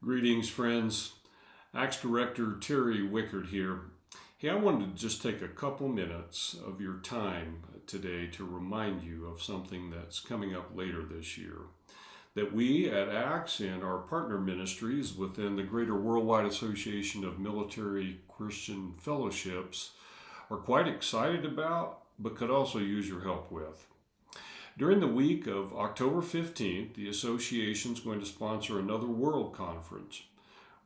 Greetings, friends. Acts Director Terry Wickard here. Hey, I wanted to just take a couple minutes of your time today to remind you of something that's coming up later this year. That we at ACTS and our partner ministries within the Greater Worldwide Association of Military Christian Fellowships are quite excited about, but could also use your help with. During the week of October 15th, the association is going to sponsor another World Conference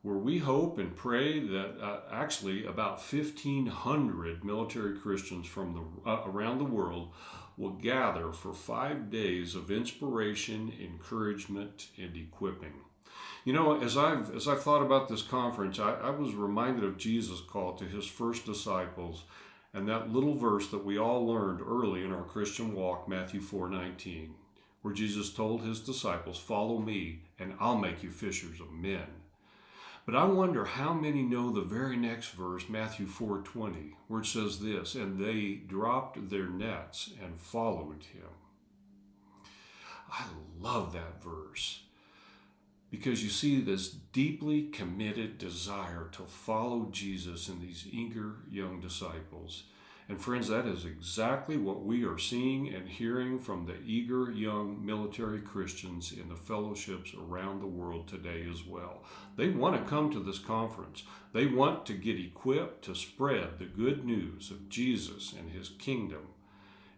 where we hope and pray that actually about 1,500 military Christians from around the world will gather for 5 days of inspiration, encouragement, and equipping. You know, as I've thought about this conference, I was reminded of Jesus' call to his first disciples and that little verse that we all learned early in our Christian walk, Matthew 4:19, where Jesus told his disciples, "Follow me, and I'll make you fishers of men." But I wonder how many know the very next verse, Matthew 4:20, where it says this, "And they dropped their nets and followed him." I love that verse because you see this deeply committed desire to follow Jesus in these eager young disciples. And friends, that is exactly what we are seeing and hearing from the eager young military Christians in the fellowships around the world today as well. They want to come to this conference. They want to get equipped to spread the good news of Jesus and his kingdom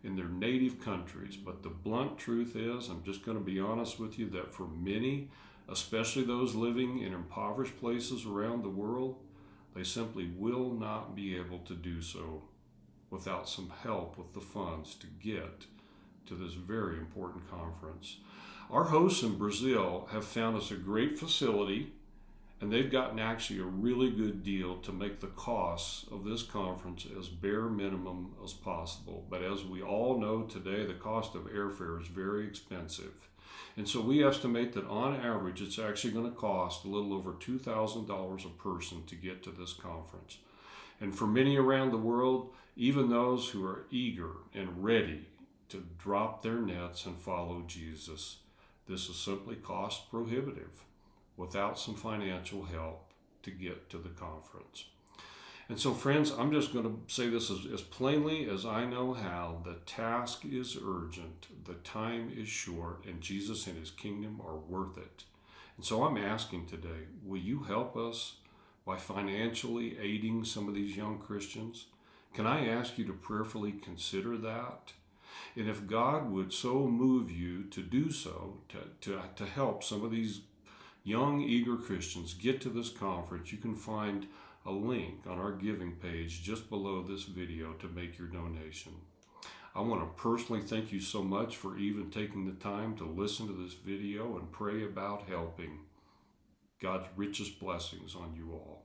in their native countries. But the blunt truth is, I'm just going to be honest with you, that for many, especially those living in impoverished places around the world, they simply will not be able to do so without some help with the funds to get to this very important conference. Our hosts in Brazil have found us a great facility, and they've gotten actually a really good deal to make the costs of this conference as bare minimum as possible. But as we all know today, the cost of airfare is very expensive. And so we estimate that on average, it's actually going to cost a little over $2,000 a person to get to this conference. And for many around the world, even those who are eager and ready to drop their nets and follow Jesus, this is simply cost prohibitive without some financial help to get to the conference. And so, friends, I'm just going to say this as plainly as I know how. The task is urgent, the time is short, and Jesus and his kingdom are worth it. And so I'm asking today, will you help us by financially aiding some of these young Christians? Can I ask you to prayerfully consider that? And if God would so move you to do so, to help some of these young, eager Christians get to this conference, you can find a link on our giving page just below this video to make your donation. I want to personally thank you so much for even taking the time to listen to this video and pray about helping. God's richest blessings on you all.